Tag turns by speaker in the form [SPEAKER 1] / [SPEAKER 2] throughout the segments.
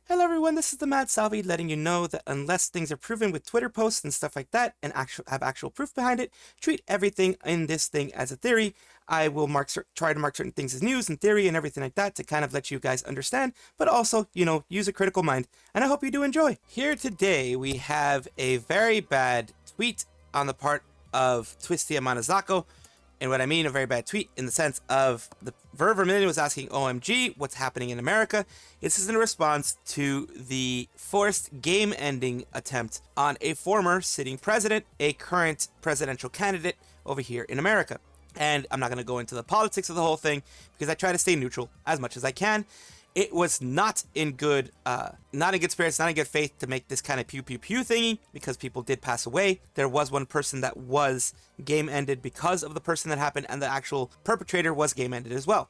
[SPEAKER 1] Hello everyone, this is the Mad Salvi letting you know that unless things are proven with Twitter posts and stuff like that and have actual proof behind it, treat everything in this thing as a theory. I will try to mark certain things as news and theory and everything like that to kind of let you guys understand, but also, you know, use a critical mind. And I hope you do enjoy. Here today we have a very bad tweet on the part of Twisty and Manazako. And what I mean, a very bad tweet in the sense of the Vermilion was asking, OMG, what's happening in America? This is in response to the forced game-ending attempt on a former sitting president, a current presidential candidate over here in America. And I'm not going to go into the politics of the whole thing because I try to stay neutral as much as I can. It was not in good spirits, not in good faith to make this kind of pew pew pew thingy because people did pass away. There was one person that was game ended because of the person that happened, and the actual perpetrator was game ended as well.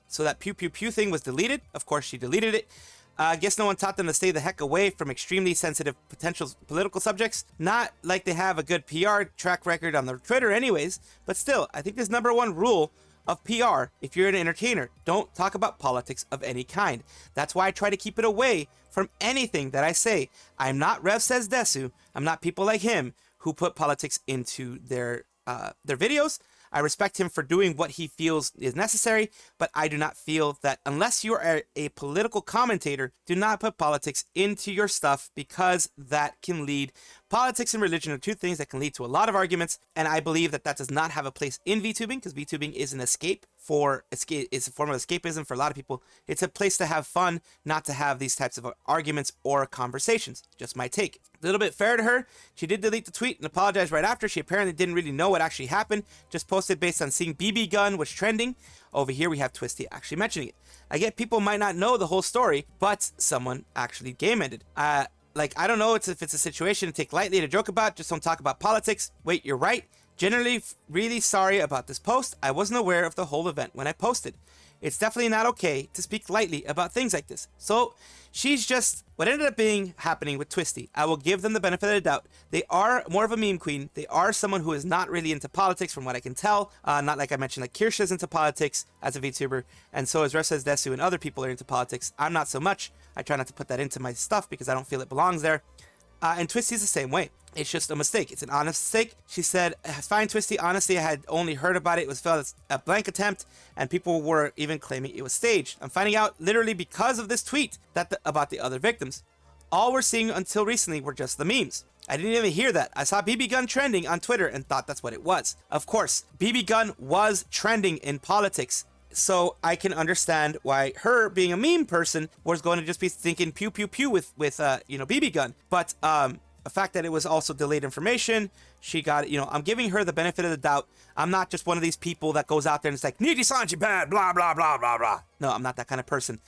[SPEAKER 1] So that pew pew pew thing was deleted. Of course, she deleted it. I guess no one taught them to stay the heck away from extremely sensitive potential political subjects. Not like they have a good PR track record on their Twitter anyways, but still, I think this #1 rule of PR, if you're an entertainer, don't talk about politics of any kind. That's why I try to keep it away from anything that I say. I'm not Rev Says Desu. I'm not people like him who put politics into their videos. I respect him for doing what he feels is necessary, but I do not feel that unless you are a political commentator, do not put politics into your stuff because that can lead. Politics and religion are two things that can lead to a lot of arguments, and I believe that that does not have a place in VTubing because VTubing is an escape. It's a form of escapism for a lot of people. It's a place to have fun, not to have these types of arguments or conversations. Just my take. A little bit fair to her. She did delete the tweet and apologize right after. She apparently didn't really know what actually happened. Just posted based on seeing BB gun was trending. Over here we have Twisty actually mentioning it. I get people might not know the whole story, but someone actually game ended. Like, I don't know if it's a situation to take lightly to joke about. Just don't talk about politics. Wait, you're right. Generally, really sorry about this post. I wasn't aware of the whole event when I posted. It's definitely not okay to speak lightly about things like this. So, she's just what ended up happening with Twisty. I will give them the benefit of the doubt. They are more of a meme queen. They are someone who is not really into politics from what I can tell. Not like I mentioned, like Kirsha's into politics as a VTuber, and so is Rev Desu and other people are into politics. I'm not so much. I try not to put that into my stuff because I don't feel it belongs there. And Twisty's the same way. It's just a mistake. It's an honest mistake. She said, fine, Twisty. Honestly, I had only heard about it. It was felt as a blank attempt, and people were even claiming it was staged. I'm finding out literally because of this tweet about the other victims. All we're seeing until recently were just the memes. I didn't even hear that. I saw BB gun trending on Twitter and thought that's what it was. Of course, BB gun was trending in politics. So I can understand why her being a meme person was going to just be thinking pew pew pew with you know, BB gun. But the fact that it was also delayed information, she got, you know, I'm giving her the benefit of the doubt. I'm not just one of these people that goes out there and it's like, Nijisanji bad, blah, blah, blah, blah, blah. No, I'm not that kind of person.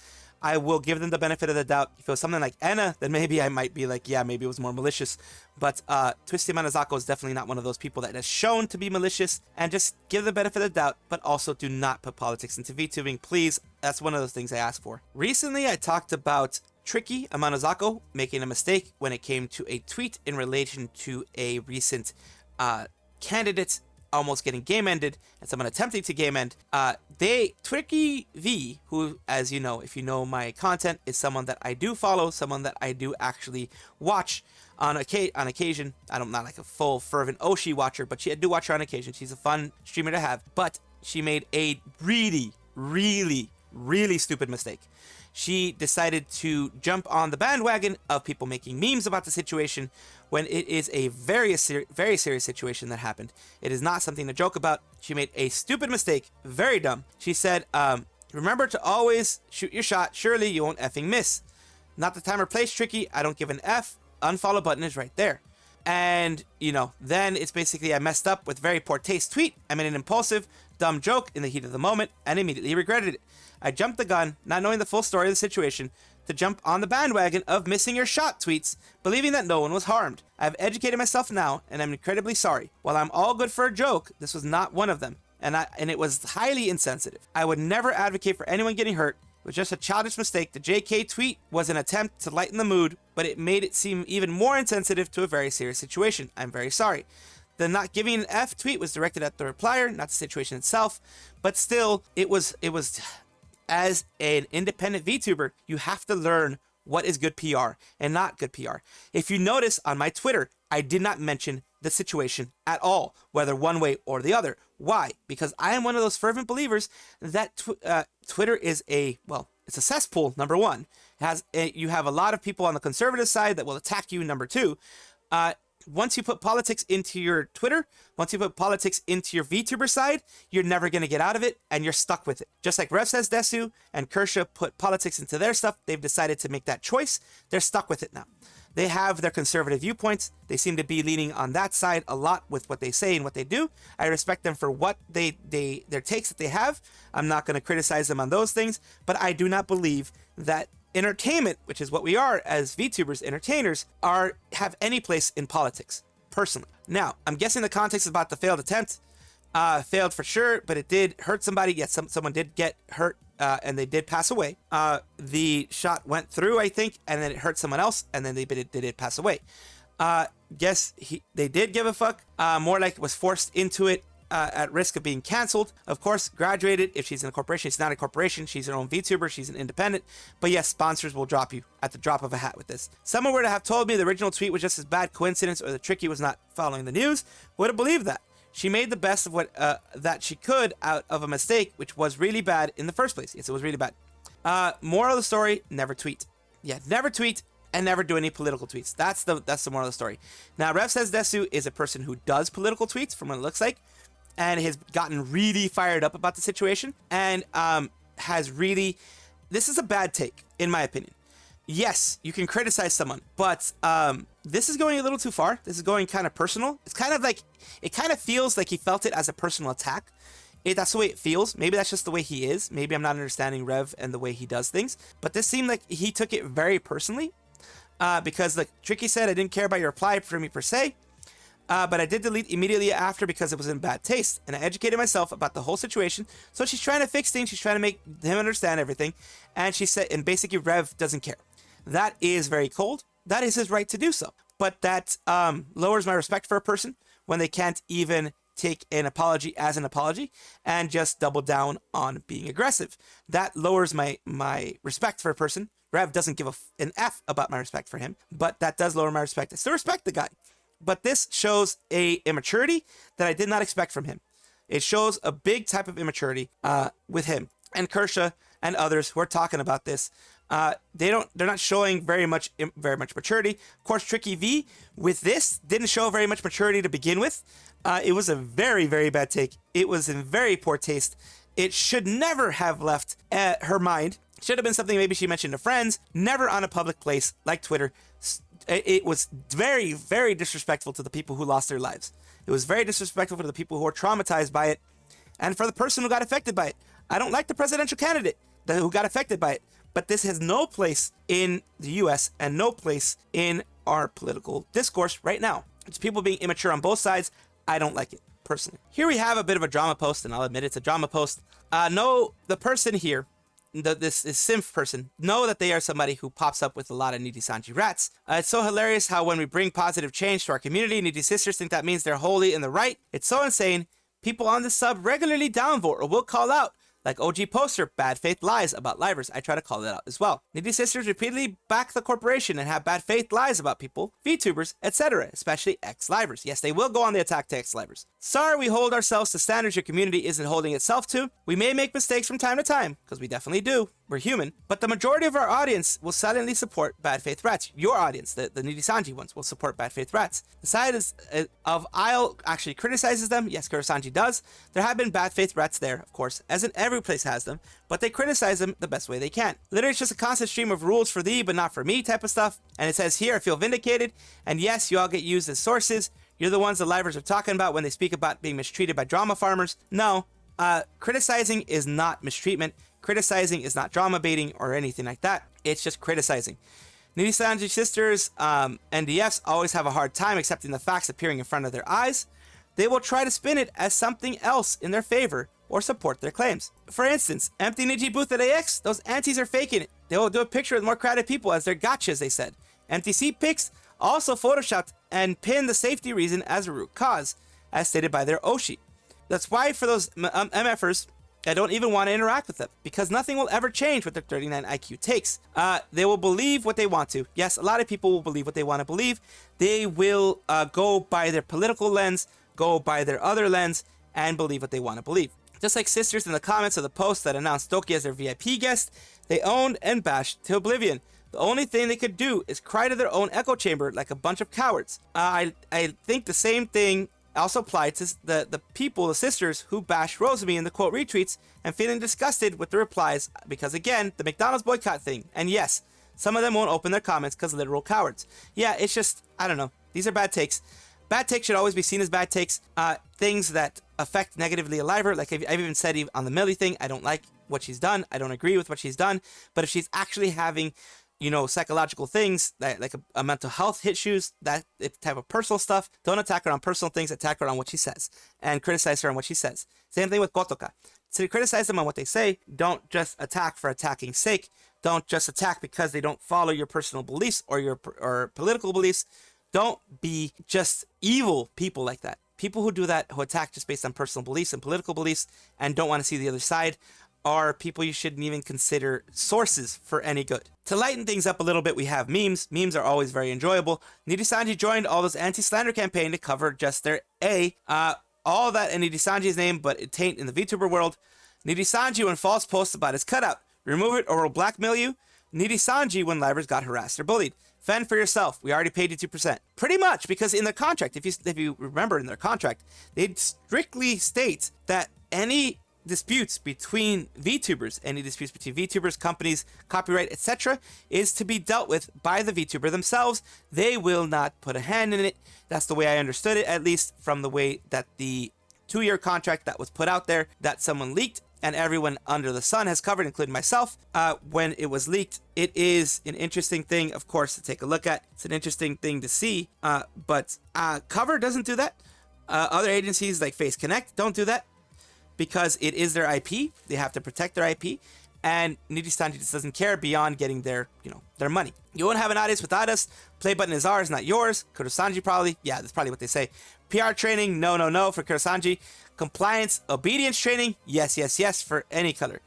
[SPEAKER 1] I will give them the benefit of the doubt. If it was something like Anna, then maybe I might be like, yeah, maybe it was more malicious. But Twisty Manazako is definitely not one of those people that has shown to be malicious. And just give the benefit of the doubt, but also do not put politics into VTubing, please. That's one of those things I ask for. Recently, I talked about Trickywi Manazako making a mistake when it came to a tweet in relation to a recent candidate almost getting game ended and someone attempting to game end. Trickywi, who, as you know, if you know my content, is someone that I do follow, someone that I do actually watch on occasion. I'm not like a full fervent Oshi watcher, but I do watch her on occasion. She's a fun streamer to have, but she made a really, really, really stupid mistake. She decided to jump on the bandwagon of people making memes about the situation when it is a very serious situation that happened. It is not something to joke about. She made a stupid mistake, very dumb. She said, remember to always shoot your shot. Surely you won't effing miss. Not the time or place, Tricky. I don't give an F. Unfollow button is right there. And, you know, then it's basically I messed up with very poor taste tweet. I made an impulsive, dumb joke in the heat of the moment and immediately regretted it. I jumped the gun, not knowing the full story of the situation, to jump on the bandwagon of missing your shot tweets, believing that no one was harmed. I've educated myself now, and I'm incredibly sorry. While I'm all good for a joke, this was not one of them, and it was highly insensitive. I would never advocate for anyone getting hurt. was just a childish mistake. The JK tweet was an attempt to lighten the mood, but it made it seem even more insensitive to a very serious situation. I'm very sorry. The not giving an F tweet was directed at the replier, not the situation itself, but still, it was as an independent VTuber, you have to learn what is good PR and not good PR. If you notice on my Twitter, I did not mention the situation at all, whether one way or the other. Why? Because I am one of those fervent believers that Twitter is it's a cesspool, number one. You have a lot of people on the conservative side that will attack you, number two. Once you put politics into your Twitter, once you put politics into your VTuber side, you're never going to get out of it, and you're stuck with it. Just like Rev Says Desu and Kersha put politics into their stuff, they've decided to make that choice. They're stuck with it now. They have their conservative viewpoints. They seem to be leaning on that side a lot with what they say and what they do. I respect them for what their takes that they have. I'm not going to criticize them on those things, but I do not believe that entertainment, which is what we are as VTubers, entertainers, have any place in politics, personally. Now, I'm guessing the context is about the failed attempt. Failed for sure, but it did hurt somebody. Yes, someone did get hurt, and they did pass away. The shot went through, I think, and then it hurt someone else, and then they did pass away. Guess they did give a fuck. More like it was forced into it. At risk of being canceled. Of course, graduated. If she's in a corporation, she's not a corporation. She's her own VTuber. She's an independent. But yes, sponsors will drop you at the drop of a hat with this. Someone were to have told me the original tweet was just a bad coincidence or the Tricky was not following the news, would have believed that. She made the best of what that she could out of a mistake, which was really bad in the first place. Yes, it was really bad. Moral of the story, never tweet. Yeah, never tweet and never do any political tweets. That's the moral of the story. Now, Rev Says Desu is a person who does political tweets from what it looks like, and has gotten really fired up about the situation, and this is a bad take, in my opinion. Yes, you can criticize someone, but this is going a little too far. This is going kind of personal. It's kind of like, it kind of feels like he felt it as a personal attack. That's the way it feels. Maybe that's just the way he is. Maybe I'm not understanding Rev and the way he does things, but this seemed like he took it very personally, because like Tricky said, I didn't care about your reply for me per se. But I did delete immediately after because it was in bad taste, and I educated myself about the whole situation. So she's trying to fix things, she's trying to make him understand everything, and she said, and basically Rev doesn't care. That is very cold. That is his right to do so. But that lowers my respect for a person when they can't even take an apology as an apology and just double down on being aggressive. That lowers my respect for a person. Rev doesn't give an F about my respect for him, but that does lower my respect. I still respect the guy. But this shows a immaturity that I did not expect from him. It shows a big type of immaturity with him and Kersha and others who are talking about this. They're not showing very much maturity. Of course, Trickywi with this didn't show very much maturity to begin with. It was a very, very bad take. It was in very poor taste. It should never have left her mind. Should have been something maybe she mentioned to friends. Never on a public place like Twitter. It was very, very disrespectful to the people who lost their lives. It was very disrespectful to the people who were traumatized by it, and for the person who got affected by it. I don't like the presidential candidate who got affected by it, but this has no place in the US and no place in our political discourse right now. It's people being immature on both sides. I don't like it, personally. Here we have a bit of a drama post, and I'll admit it's a drama post. The person here, this Symph person, know that they are somebody who pops up with a lot of Nijisanji rats. It's so hilarious how when we bring positive change to our community, Nijisisters think that means they're wholly in the right. It's so insane. People on the sub regularly downvote or will call out, like OG Poster, bad faith lies about livers. I try to call that out as well. Nijisisters repeatedly back the corporation and have bad faith lies about people, VTubers, etc., especially ex-livers. Yes, they will go on the attack to ex-livers. Sorry, we hold ourselves to standards your community isn't holding itself to. We may make mistakes from time to time, because we definitely do. We're human. But the majority of our audience will silently support bad faith rats. Your audience, the Nijisanji ones, will support bad faith rats. The side of Isle actually criticizes them. Yes, Kurosanji does. There have been bad faith rats there, of course, as in every place has them, but they criticize them the best way they can. Literally, it's just a constant stream of rules for thee, but not for me type of stuff. And it says here, I feel vindicated. And yes, you all get used as sources. You're the ones the livers are talking about when they speak about being mistreated by drama farmers. No, criticizing is not mistreatment. Criticizing is not drama baiting or anything like that. It's just criticizing. Nijisisters and DFs always have a hard time accepting the facts appearing in front of their eyes. They will try to spin it as something else in their favor or support their claims. For instance, empty Niji booth at AX, those antis are faking it. They will do a picture with more crowded people as their gotchas, they said. Empty seat pics also photoshopped and pinned the safety reason as a root cause, as stated by their Oshi. That's why for those MFers, I don't even want to interact with them, because nothing will ever change with their 39 IQ takes. They will believe what they want to. Yes, a lot of people will believe what they want to believe. They will go by their political lens, go by their other lens, and believe what they want to believe. Just like sisters in the comments of the post that announced Doki as their VIP guest, they owned and bashed to oblivion. The only thing they could do is cry to their own echo chamber like a bunch of cowards. I think the same thing also applied to the people, the sisters, who bashed Rosemi in the quote retweets and feeling disgusted with the replies because, again, the McDonald's boycott thing. And yes, some of them won't open their comments because literal cowards. Yeah, it's just, I don't know. These are bad takes. Bad takes should always be seen as bad takes. Things that affect negatively a liver, like I've even said on the Millie thing, I don't like what she's done. I don't agree with what she's done. But if she's actually having, you know, psychological things, that like a mental health issues, that type of personal stuff, don't attack her on personal things, attack her on what she says, and criticize her on what she says. Same thing with Gotoka. To criticize them on what they say, don't just attack for attacking's sake. Don't just attack because they don't follow your personal beliefs or your political beliefs. Don't be just evil people like that. People who do that, who attack just based on personal beliefs and political beliefs and don't want to see the other side, are people you shouldn't even consider sources for any good. To lighten things up a little bit, we have memes. Memes are always very enjoyable. Nijisanji joined all those anti-slander campaign to cover just their all that in Nijisanji's name, but it taint in the VTuber world. Nijisanji when false posts about his cutout. Remove it or we'll blackmail you. Nijisanji when livers got harassed or bullied. Fend for yourself. We already paid you 2%. Pretty much, because in their contract, if you remember in their contract, they strictly state that any disputes between VTubers, companies, copyright, etc., is to be dealt with by the VTuber themselves. They will not put a hand in it. That's the way I understood it, at least from the way that the 2-year contract that was put out there that someone leaked and everyone under the sun has covered, including myself, when it was leaked. It is an interesting thing, of course, to take a look at. It's an interesting thing to see, but Cover doesn't do that. Other agencies like Face Connect don't do that because it is their IP. They have to protect their IP, and Nijisanji just doesn't care beyond getting their money. You won't have an audience without us. Play button is ours, not yours. Kurosanji probably. Yeah, that's probably what they say. PR training, no for Kurosanji. Compliance, obedience training, yes for any color.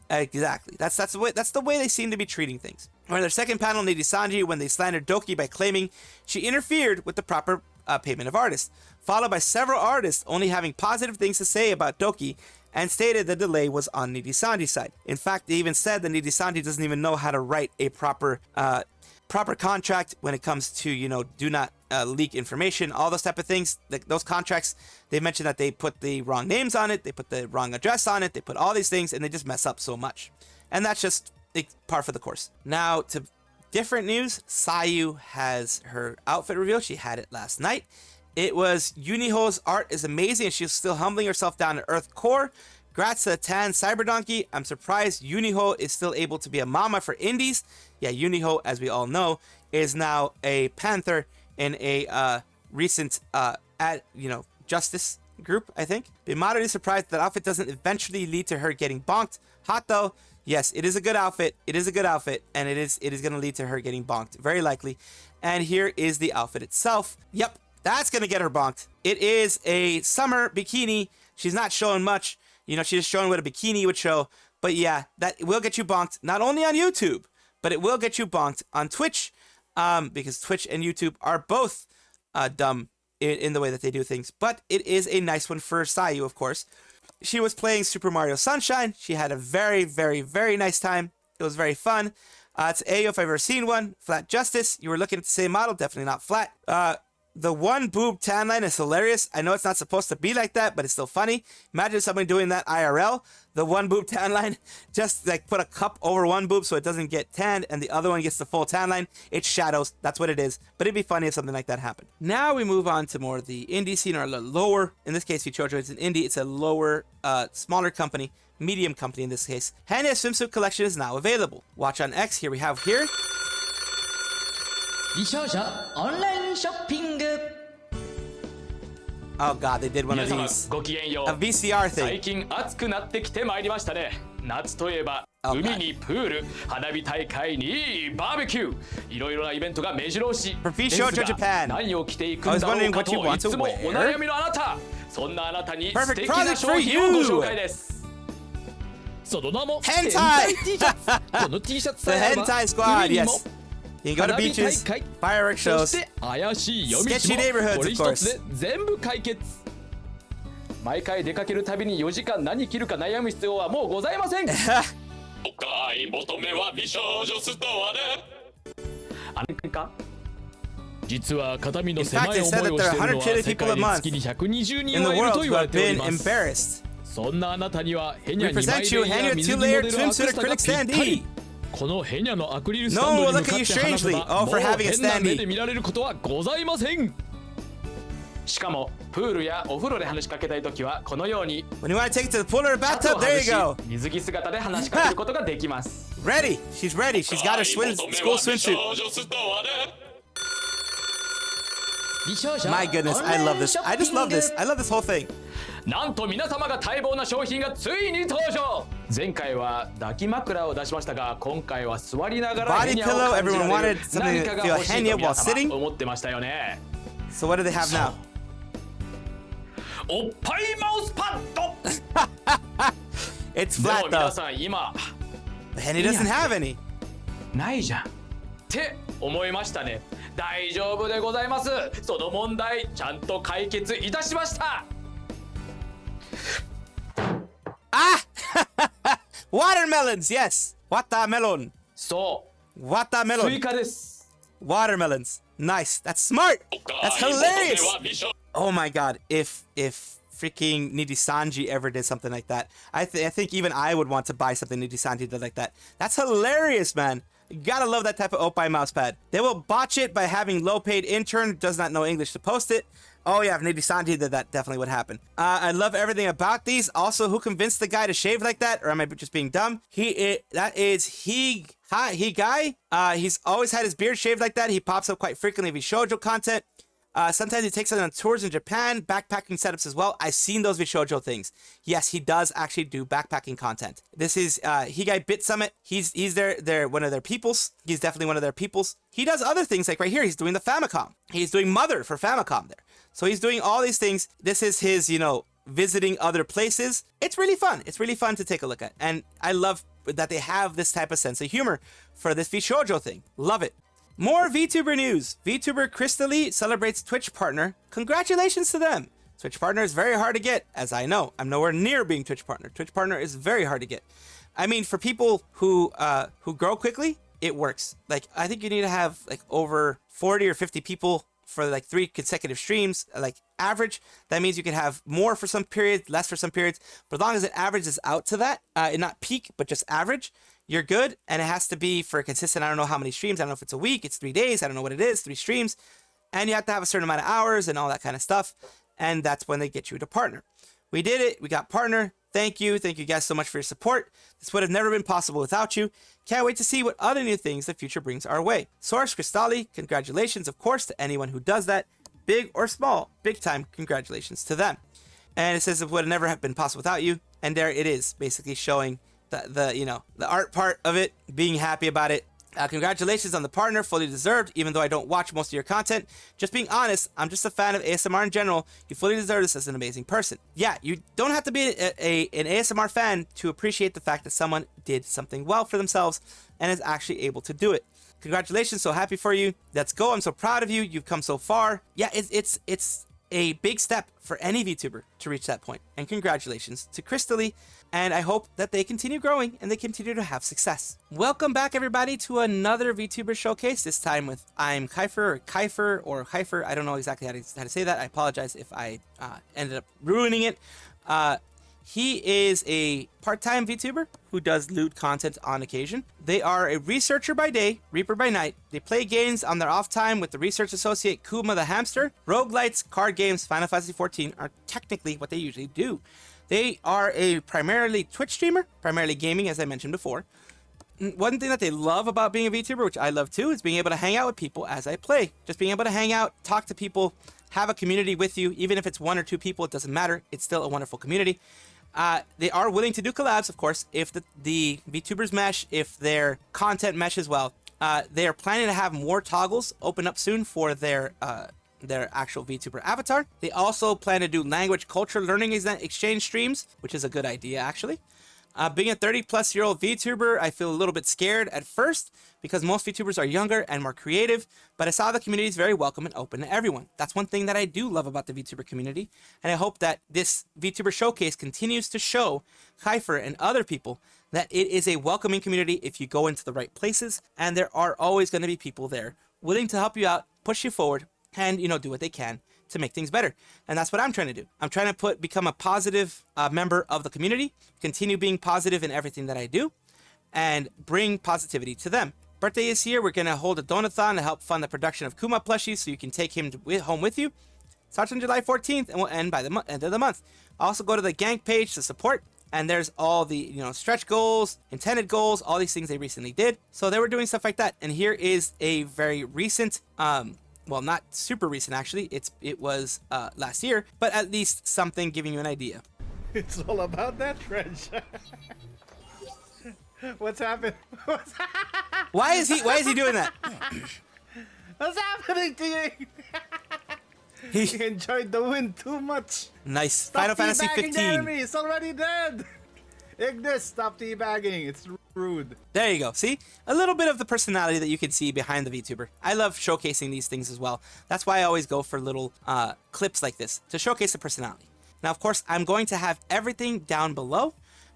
[SPEAKER 1] Exactly. That's the way they seem to be treating things. On their second panel, Nijisanji, when they slandered Doki by claiming she interfered with the proper payment of artists, followed by several artists only having positive things to say about Doki, and stated the delay was on Nijisanji's side. In fact, they even said that Nijisanji doesn't even know how to write a proper contract when it comes to, do not leak information, all those type of things. Those contracts, they mentioned that they put the wrong names on it, they put the wrong address on it, they put all these things, and they just mess up so much. And that's just par for the course. Now, to different news, Sayu has her outfit revealed. She had it last night. It was Yuniho's art is amazing, and she's still humbling herself down to earth core. Grats to the tan cyber donkey. I'm surprised Yuniho is still able to be a mama for indies. Yeah, Yuniho, as we all know, is now a panther in a recent justice group, I think. Be moderately surprised that outfit doesn't eventually lead to her getting bonked. Hot though. Yes, it is a good outfit. It is a good outfit, and it is going to lead to her getting bonked, very likely. And here is the outfit itself. Yep, that's going to get her bonked. It is a summer bikini. She's not showing much. She's just showing what a bikini would show. But yeah, that will get you bonked, not only on YouTube, but it will get you bonked on Twitch, because Twitch and YouTube are both dumb in the way that they do things. But it is a nice one for Sayu, of course. She was playing Super Mario Sunshine. She had a very, very, very nice time. It was very fun. It's Ayo if I've ever seen one. Flat Justice. You were looking at the same model. Definitely not flat. The one boob tan line is hilarious. I know it's not supposed to be like that, but it's still funny. Imagine somebody doing that IRL. The one boob tan line, just like put a cup over one boob so it doesn't get tanned, and the other one gets the full tan line. It's shadows. That's what it is. But it'd be funny if something like that happened. Now we move on to more of the indie scene, or a little lower. In this case, Vshojo is an indie. It's a lower, smaller company, medium company in this case. Henya swimsuit collection is now available. Watch on X. Here we have here.
[SPEAKER 2] Vshojo online shopping.
[SPEAKER 1] Oh god, they did one of these. A VCR thing.
[SPEAKER 2] 最近暑くなってきてまいりましたね。夏といえば海にプール、花火大会にバーベキュー、いろいろなイベントが目白押し。ですが何を着ていくんだろうかといつもお悩みのあなた。そんなあなたに素敵な商品をご紹介です。その名も変態 T シャツ。この T シャツさえあれば
[SPEAKER 1] Squad, yes. You can go to beaches, fireworks shows,
[SPEAKER 2] 怪しい夜道も
[SPEAKER 1] sketchy neighborhoods,
[SPEAKER 2] これ
[SPEAKER 1] of
[SPEAKER 2] 一つ
[SPEAKER 1] course.
[SPEAKER 2] で全部解決。毎回出かけるたびに4時間何着るか悩む必要はもうございません。お買い求めは美少女ストアで。あれか実は片身の狭い思いをしているのは世界で月に120人はいると言われております。そんなあなたにはヘニャ2枚レイヤー水着モデルアクスタがぴったり。このヘニャのアクリルスタンドに向かって話せばもう変な目で見られることはございません。しかもプールやお風呂で話しかけたいときはこのように
[SPEAKER 1] When you want to take it to the pool or bathtub, there you go.
[SPEAKER 2] 水着姿で話しかけることができます。
[SPEAKER 1] Ready. She's ready. She's got her school swimsuit. My goodness, I love this. I just love this. I love this whole thing.
[SPEAKER 2] なんと皆様が待望な商品がついに登場。前回は抱き枕を出しましたが、今回は座りながらヘニャを感じられる何かが欲しいと皆様思ってましたよね。
[SPEAKER 1] So what do they have now?
[SPEAKER 2] おっぱいマウスパッド。
[SPEAKER 1] It's flat though.
[SPEAKER 2] 皆さん今
[SPEAKER 1] Henny doesn't have any.
[SPEAKER 2] ないじゃんって思いましたね。大丈夫でございます。その問題ちゃんと解決いたしました。
[SPEAKER 1] Watermelons, yes. Watermelon.
[SPEAKER 2] そう。
[SPEAKER 1] Watermelon.
[SPEAKER 2] スイカです。
[SPEAKER 1] Watermelons. Nice. That's smart. That's hilarious. Oh my god. If freaking Nijisanji ever did something like that, I think even I would want to buy something Nijisanji did like that. That's hilarious, man. You gotta love that type of Oppai mousepad. They will botch it by having low-paid intern who does not know English to post it. Oh yeah, if Nijisanji did that, definitely would happen. I love everything about these. Also, who convinced the guy to shave like that? Or am I just being dumb? That is he guy. He's always had his beard shaved like that. He pops up quite frequently if he's shoujo content. Sometimes he takes it on tours in Japan, backpacking setups as well. I've seen those Vshojo things. Yes, he does actually do backpacking content. This is Higai Bit Summit. He's they're one of their peoples. He's definitely one of their peoples. He does other things like right here. He's doing the Famicom. He's doing Mother for Famicom there. So he's doing all these things. This is his, visiting other places. It's really fun. It's really fun to take a look at. And I love that they have this type of sense of humor for this Vshojo thing. Love it. More VTuber news. Vtuber Crystally celebrates Twitch partner. Congratulations to them. Twitch partner is very hard to get, as I know. I'm nowhere near being Twitch partner. Twitch partner is very hard to get. I mean, for people who grow quickly, it works. Like, I think you need to have like over 40 or 50 people for like 3 consecutive streams, like average. That means you can have more for some periods, less for some periods. But as long as it averages out to that, and not peak, but just average, you're good. And it has to be for a consistent, I don't know how many streams. I don't know if it's a week, it's 3 days. I don't know what it is, 3 streams. And you have to have a certain amount of hours and all that kind of stuff. And that's when they get you to partner. We did it. We got partner. Thank you. Thank you guys so much for your support. This would have never been possible without you. Can't wait to see what other new things the future brings our way. Source Crystally, congratulations, of course, to anyone who does that. Big or small, big time congratulations to them. And it says it would have never have been possible without you. And there it is, basically showing the art part of it, being happy about it. Congratulations on the partner, fully deserved, even though I don't watch most of your content. Just being honest, I'm just a fan of ASMR in general. You fully deserve this as an amazing person. Yeah, you don't have to be an ASMR fan to appreciate the fact that someone did something well for themselves and is actually able to do it. Congratulations, so happy for you. Let's go, I'm so proud of you. You've come so far. Yeah, it's a big step for any VTuber to reach that point. And congratulations to Crystally. And I hope that they continue growing and they continue to have success. Welcome back, everybody, to another VTuber showcase. This time with I'm Khaifer or Khaifer. I don't know exactly how to say that. I apologize if I ended up ruining it. He is a part-time VTuber who does loot content on occasion. They are a researcher by day, reaper by night. They play games on their off time with the research associate Kuma the hamster. Roguelites, card games, Final Fantasy XIV are technically what they usually do. They are a primarily Twitch streamer, primarily gaming, as I mentioned before. One thing that they love about being a VTuber, which I love too, is being able to hang out with people as I play. Just being able to hang out, talk to people, have a community with you, even if it's 1 or 2 people, it doesn't matter. It's still a wonderful community. They are willing to do collabs, of course, if the VTubers mesh, if their content meshes well. They are planning to have more toggles open up soon for their actual VTuber avatar. They also plan to do language culture learning exchange streams, which is a good idea, actually. Being a 30-plus-year-old VTuber, I feel a little bit scared at first because most VTubers are younger and more creative, but I saw the community is very welcome and open to everyone. That's one thing that I do love about the VTuber community, and I hope that this VTuber showcase continues to show Khaifer and other people that it is a welcoming community if you go into the right places, and there are always going to be people there willing to help you out, push you forward, and, you know, do what they can to make things better. And that's what I'm trying to do. I'm trying to become a positive member of the community, continue being positive in everything that I do, and bring positivity to them. Birthday is here. We're going to hold a donathon to help fund the production of Kuma plushies so you can take him home with you. Starts on July 14th and will end by the end of the month. Also go to the Gank page to support, and there's all the, you know, stretch goals, intended goals, all these things they recently did. So they were doing stuff like that. And here is a very recent well, not super recent actually. It was last year, but at least something giving you an idea.
[SPEAKER 3] It's all about that trench. What's happened?
[SPEAKER 1] Why is he doing that?
[SPEAKER 3] What's happening to you? He enjoyed the win too much.
[SPEAKER 1] Nice.
[SPEAKER 3] Stop
[SPEAKER 1] Final Fantasy
[SPEAKER 3] teabagging the
[SPEAKER 1] 15.
[SPEAKER 3] enemy. It's already dead. Ignis, stop teabagging. It's rude.
[SPEAKER 1] There you go. See? A little bit of the personality that you can see behind the VTuber. I love showcasing these things as well. That's why I always go for little clips like this to showcase the personality. Now, of course, I'm going to have everything down below,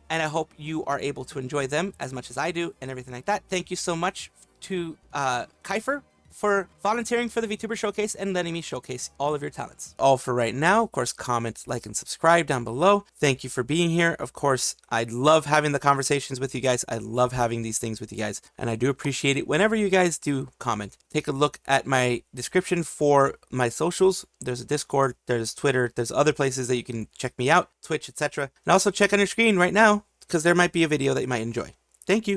[SPEAKER 1] and I hope you are able to enjoy them as much as I do and everything like that. Thank you so much to Khaifer for volunteering for the VTuber Showcase and letting me showcase all of your talents. All for right now. Of course, comment, like, and subscribe down below. Thank you for being here. Of course, I love having the conversations with you guys. I love having these things with you guys, and I do appreciate it whenever you guys do comment. Take a look at my description for my socials. There's a Discord, there's Twitter, there's other places that you can check me out, Twitch, etc. And also check on your screen right now, because there might be a video that you might enjoy. Thank you.